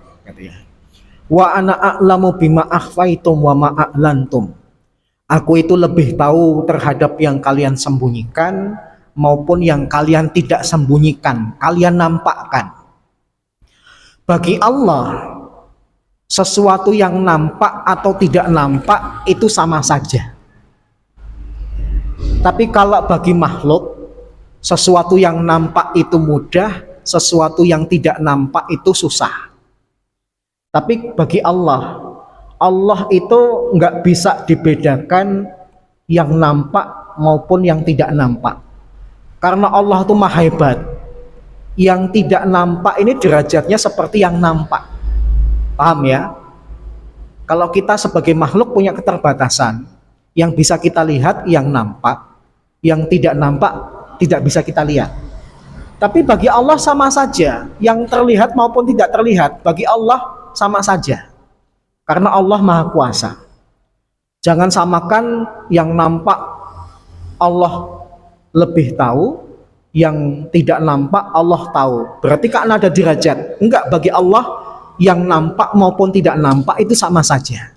S1: wa ana a'lamu bima akhfaitum wa ma a'lantum. Aku itu lebih tahu terhadap yang kalian sembunyikan maupun yang kalian tidak sembunyikan, kalian nampakkan. Bagi Allah, Sesuatu yang nampak atau tidak nampak itu sama saja. Tapi kalau bagi makhluk, sesuatu yang nampak itu mudah, sesuatu yang tidak nampak itu susah. Tapi bagi Allah, Allah itu nggak bisa dibedakan yang nampak maupun yang tidak nampak. Karena Allah itu maha hebat. Yang tidak nampak ini derajatnya seperti yang nampak. Paham ya? Kalau kita sebagai makhluk punya keterbatasan, yang bisa kita lihat yang nampak, yang tidak nampak tidak bisa kita lihat. Tapi bagi Allah sama saja, yang terlihat maupun tidak terlihat, bagi Allah sama saja. Karena Allah Maha Kuasa. Jangan samakan yang nampak Allah lebih tahu, yang tidak nampak Allah tahu. Berarti kan ada derajat. Enggak, bagi Allah yang nampak maupun tidak nampak itu sama saja.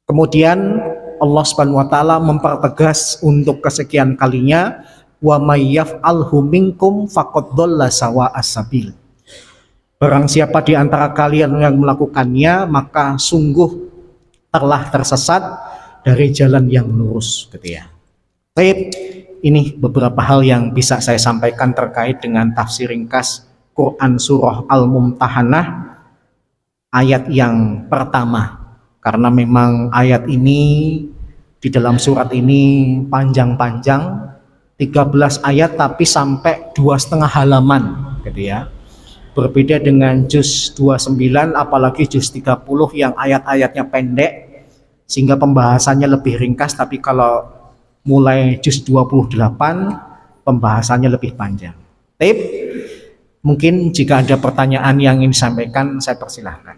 S1: Kemudian Allah Subhanahu wa taala mempertegas untuk kesekian kalinya, wa may yaf'alhu minkum faqad dhalla sawa'as sabil. Barang siapa di antara kalian yang melakukannya, maka sungguh telah tersesat dari jalan yang lurus, gitu ya. Baik, ini beberapa hal yang bisa saya sampaikan terkait dengan tafsir ringkas Quran Surah Al-Mumtahanah ayat yang pertama. Karena memang ayat ini di dalam surat ini panjang-panjang, 13 ayat tapi sampai 2,5 halaman, gitu ya. Berbeda dengan juz 29 apalagi juz 30 yang ayat-ayatnya pendek sehingga pembahasannya lebih ringkas, tapi kalau mulai juz 28 pembahasannya lebih panjang. Tip, mungkin jika ada pertanyaan yang ingin disampaikan saya persilahkan.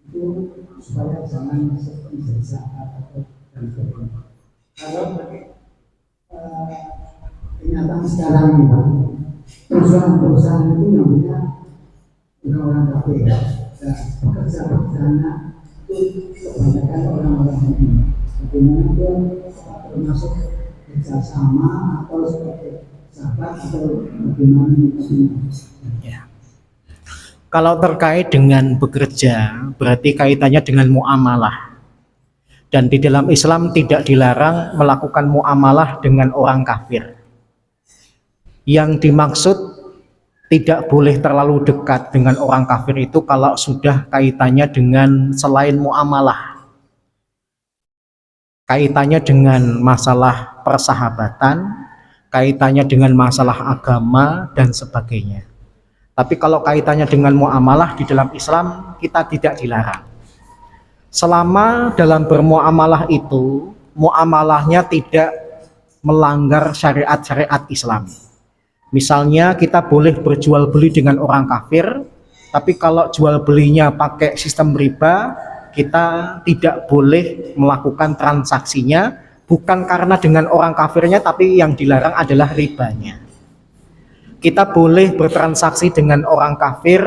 S2: Itu supaya jangan ijazah atau dan sebagainya. Kalau kenyataan sekarang ini perusahaan-perusahaan itu yang punya orang kafir dan pekerja-pekerjanya itu kebanyakan orang-orang ini. Bagaimana itu termasuk kerjasama atau sebagai sahabat atau bagaimana
S1: Ya. Kalau terkait dengan bekerja, berarti kaitannya dengan muamalah. Dan di dalam Islam tidak dilarang melakukan muamalah dengan orang kafir. Yang dimaksud tidak boleh terlalu dekat dengan orang kafir itu kalau sudah kaitannya dengan selain muamalah. Kaitannya dengan masalah persahabatan, kaitannya dengan masalah agama dan sebagainya. Tapi kalau kaitannya dengan muamalah di dalam Islam kita tidak dilarang. Selama dalam bermuamalah itu muamalahnya tidak melanggar syariat-syariat Islam. Misalnya kita boleh berjual beli dengan orang kafir, tapi kalau jual belinya pakai sistem riba, kita tidak boleh melakukan transaksinya, bukan karena dengan orang kafirnya, tapi yang dilarang adalah ribanya. Kita boleh bertransaksi dengan orang kafir,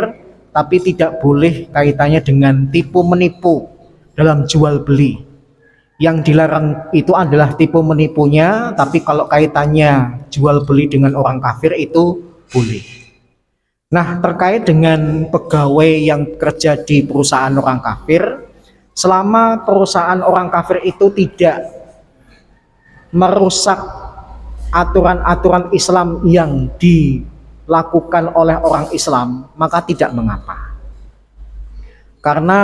S1: tapi tidak boleh kaitannya dengan tipu menipu dalam jual beli. Yang dilarang itu adalah tipu menipunya, tapi kalau kaitannya jual beli dengan orang kafir itu boleh. Nah, terkait dengan pegawai yang kerja di perusahaan orang kafir, selama perusahaan orang kafir itu tidak merusak aturan-aturan Islam yang dilakukan oleh orang Islam, maka tidak mengapa. Karena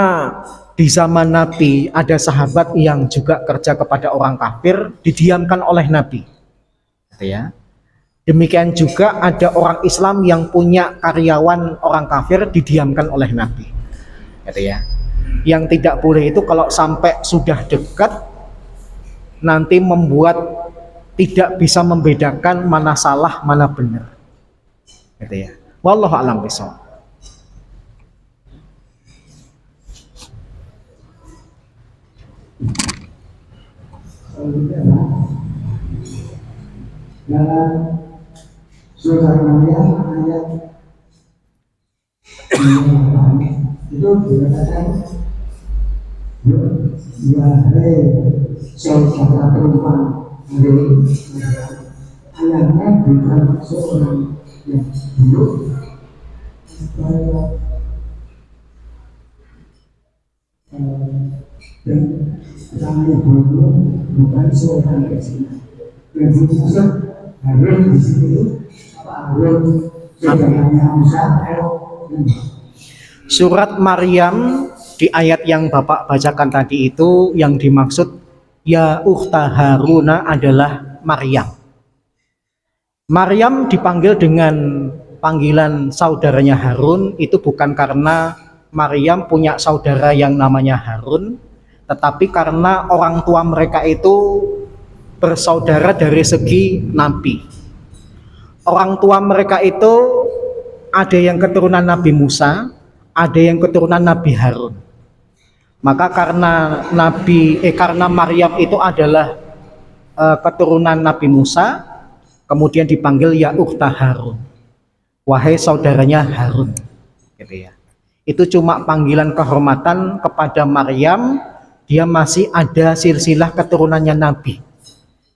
S1: di zaman Nabi ada sahabat yang juga kerja kepada orang kafir, didiamkan oleh Nabi, gitu ya. Demikian juga ada orang Islam yang punya karyawan orang kafir, didiamkan oleh Nabi, gitu ya. Yang tidak boleh itu kalau sampai sudah dekat nanti membuat tidak bisa membedakan mana salah mana benar, gitu ya. Wallahu a'lam bishawab.
S2: Selanjutnya adalah dalam surat Maryam ayat 9 itu dikatakan, wahai saudara perempuan dari ayahnya bukan seorang yang buruk, dan pertanyaan buruk bukan seorang yang zina. Yang dimaksud Harun di sini Harun saudaranya Musa.
S1: Surat Maryam di ayat yang Bapak bacakan tadi itu yang dimaksud ya ukhta Haruna adalah Maryam. Maryam dipanggil dengan panggilan saudaranya Harun itu bukan karena Maryam punya saudara yang namanya Harun, tetapi karena orang tua mereka itu bersaudara dari segi nabi. Orang tua mereka itu ada yang keturunan Nabi Musa, ada yang keturunan Nabi Harun. Maka karena Maryam itu adalah keturunan Nabi Musa, kemudian dipanggil ya ukhta Harun, wahai saudaranya Harun, gitu ya. Itu cuma panggilan kehormatan kepada Maryam, dia masih ada silsilah keturunannya Nabi.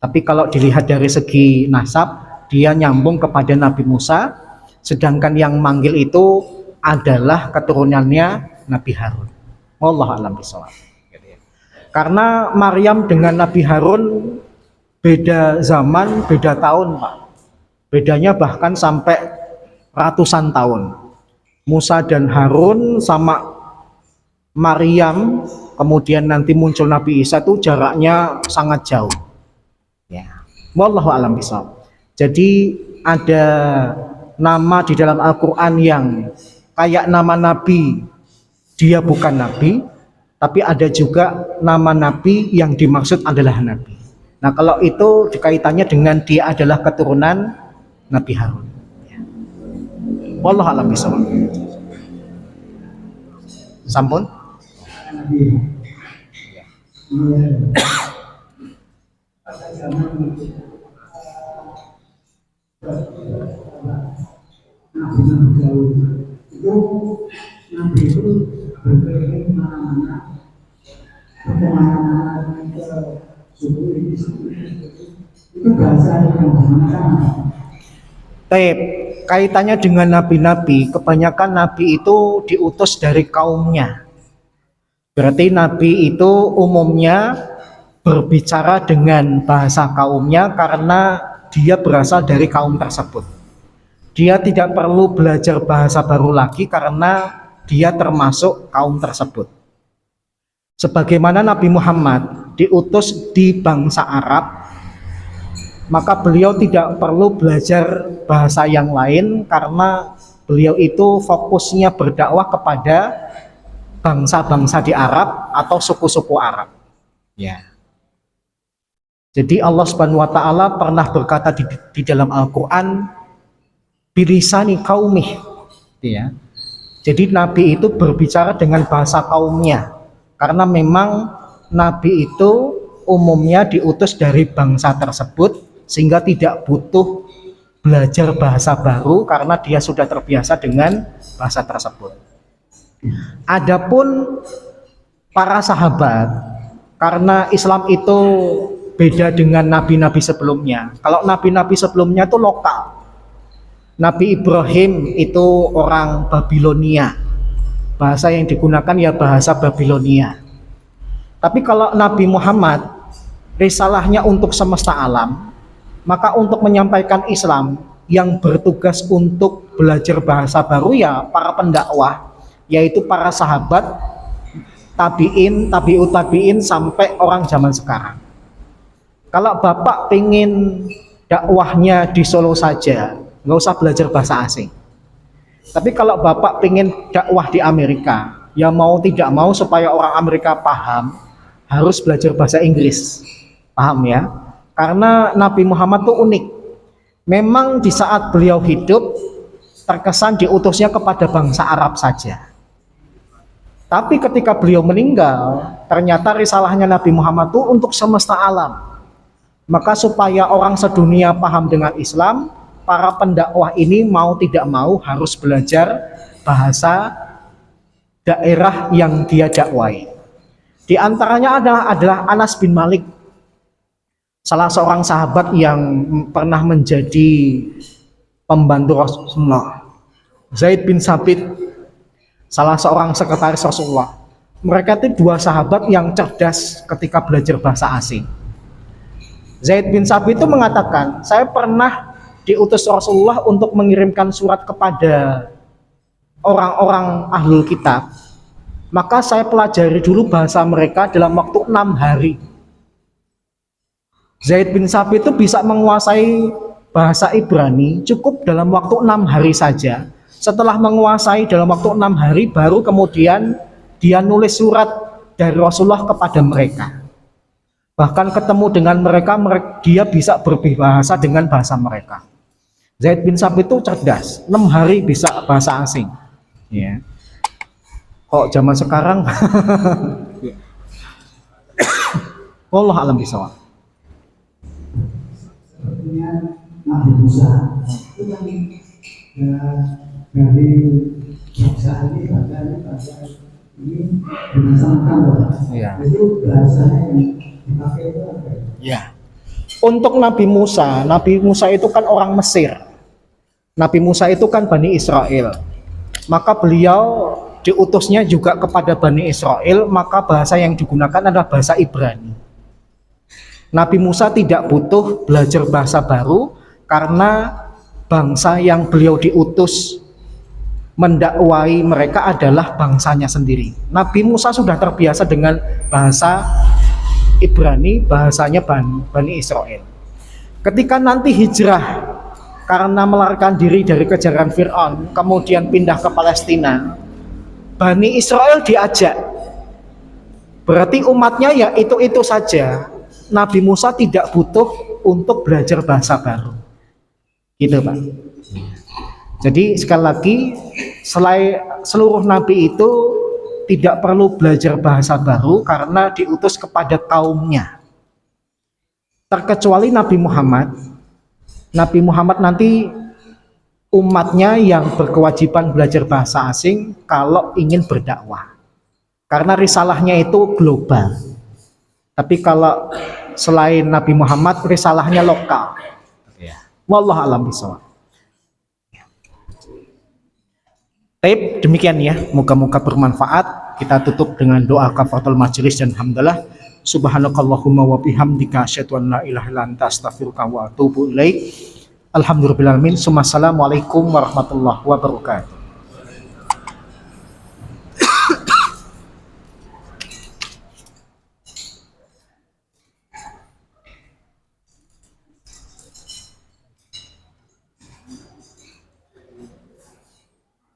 S1: Tapi kalau dilihat dari segi nasab, dia nyambung kepada Nabi Musa, sedangkan yang manggil itu adalah keturunannya Nabi Harun. Wallahu a'lam bishawab. Karena Maryam dengan Nabi Harun beda zaman, beda tahun, Pak. Bedanya bahkan sampai ratusan tahun. Musa dan Harun sama Maryam, kemudian nanti muncul Nabi Isa itu jaraknya sangat jauh. Ya. Wallahu a'lam bishawab. Jadi ada nama di dalam Al-Quran yang kayak nama Nabi, dia bukan Nabi, tapi ada juga nama Nabi yang dimaksud adalah Nabi. Nah kalau itu dikaitannya dengan dia adalah keturunan Nabi Harun. Wallahu a'lam bishawab. Sampun?
S2: Pada zaman Nabi Daud itu Nabi itu berkeliling mana-mana ke suku ini itu bahasa yang bagaimana?
S1: Baik, kaitannya dengan nabi-nabi, kebanyakan nabi itu diutus dari kaumnya. Berarti nabi itu umumnya berbicara dengan bahasa kaumnya karena dia berasal dari kaum tersebut. Dia tidak perlu belajar bahasa baru lagi karena dia termasuk kaum tersebut. Sebagaimana Nabi Muhammad diutus di bangsa Arab, maka beliau tidak perlu belajar bahasa yang lain karena beliau itu fokusnya berdakwah kepada bangsa-bangsa di Arab atau suku-suku Arab. Ya. Jadi Allah Subhanahu wa taala pernah berkata di dalam Al-Qur'an bilisani qaumih, ya. Jadi nabi itu berbicara dengan bahasa kaumnya karena memang nabi itu umumnya diutus dari bangsa tersebut sehingga tidak butuh belajar bahasa baru karena dia sudah terbiasa dengan bahasa tersebut. Adapun para sahabat, karena Islam itu beda dengan nabi-nabi sebelumnya. Kalau nabi-nabi sebelumnya itu lokal. Nabi Ibrahim itu orang Babilonia. Bahasa yang digunakan ya bahasa Babilonia. Tapi kalau Nabi Muhammad risalahnya untuk semesta alam, maka untuk menyampaikan Islam yang bertugas untuk belajar bahasa baru ya para pendakwah, yaitu para sahabat, tabi'in, tabi'ut tabi'in sampai orang zaman sekarang. Kalau Bapak pengen dakwahnya di Solo saja, nggak usah belajar bahasa asing. Tapi kalau Bapak pengen dakwah di Amerika, ya mau tidak mau supaya orang Amerika paham, harus belajar bahasa Inggris. Paham ya? Karena Nabi Muhammad itu unik. Memang di saat beliau hidup, terkesan diutusnya kepada bangsa Arab saja. Tapi ketika beliau meninggal, ternyata risalahnya Nabi Muhammad itu untuk semesta alam. Maka supaya orang sedunia paham dengan Islam, para pendakwah ini mau tidak mau harus belajar bahasa daerah yang dia dakwai. Di antaranya adalah Anas bin Malik, salah seorang sahabat yang pernah menjadi pembantu Rasulullah. Zaid bin Sabit, salah seorang sekretaris Rasulullah. Mereka itu dua sahabat yang cerdas ketika belajar bahasa asing. Zaid bin Sabit itu mengatakan, saya pernah diutus Rasulullah untuk mengirimkan surat kepada orang-orang ahlul kitab. Maka saya pelajari dulu bahasa mereka dalam waktu 6 hari. Zaid bin Sabit itu bisa menguasai bahasa Ibrani cukup dalam waktu 6 hari saja. Setelah menguasai dalam waktu 6 hari, baru kemudian dia nulis surat dari Rasulullah kepada mereka. Bahkan ketemu dengan mereka, dia bisa berbahasa dengan bahasa mereka. Zaid bin Sabit itu cerdas, 6 hari bisa bahasa asing. Ya. Kok zaman sekarang? Allah alam bisawab.
S2: Sepertinya Nabi Musa itu yang dari bahasa ini berdasarkan
S1: Ya.
S2: itu bahasanya yang dipakai itu apa?
S1: Ya. Untuk Nabi Musa itu kan orang Mesir. Nabi Musa itu kan Bani Israel. Maka beliau diutusnya juga kepada Bani Israel, maka bahasa yang digunakan adalah bahasa Ibrani. Nabi Musa tidak butuh belajar bahasa baru karena bangsa yang beliau diutus mendakwai mereka adalah bangsanya sendiri. Nabi Musa sudah terbiasa dengan bahasa Ibrani, bahasanya Bani Israel. Ketika nanti hijrah karena melarikan diri dari kejaran Fir'aun, kemudian pindah ke Palestina, Bani Israel diajak. Berarti umatnya ya itu saja. Nabi Musa tidak butuh untuk belajar bahasa baru. Gitu Pak. Jadi sekali lagi, seluruh nabi itu tidak perlu belajar bahasa baru karena diutus kepada kaumnya. Terkecuali Nabi Muhammad. Nabi Muhammad nanti umatnya yang berkewajiban belajar bahasa asing kalau ingin berdakwah. Karena risalahnya itu global. Tapi kalau selain Nabi Muhammad, risalahnya lokal. Wallahu a'lam bishawab. Baik, demikian ya. Moga-moga bermanfaat. Kita tutup dengan doa kafaratul majelis dan hamdalah. Subhanakallahumma wa bihamdika asyhadu an la ilaha illa anta astaghfiruka wa atubu ilaik. Alhamdulillahirabbil alamin. Assalamualaikum warahmatullahi wabarakatuh.